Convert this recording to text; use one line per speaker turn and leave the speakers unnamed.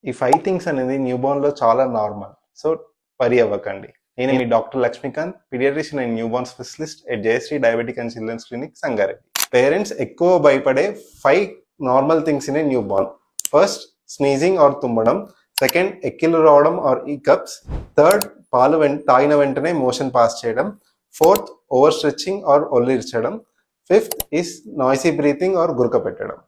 ఈ 5 థింగ్స్ అనేది న్యూబార్న్‌లో చాలా నార్మల్. సో, వరీ అవ్వకండి. నేను మీ doctor Lakshmikant, paediatrician and newborn specialist at Jayashree diabetic and children's clinic, Sangareddy. Parents ఎక్కువ భయపడే 5 normal things in a newborn. First, sneezing or తుమ్మడం. సెకండ్, ఎక్కిలు రావడం ఆర్ ఈకప్స్. థర్డ్, పాలు తాగిన వెంటనే మోషన్ పాస్ చేయడం. ఫోర్త్, ఓవర్ స్ట్రెచింగ్ ఆర్ ఒల్లిర్చడం. Fifth is noisy breathing or గురక పెట్టడం.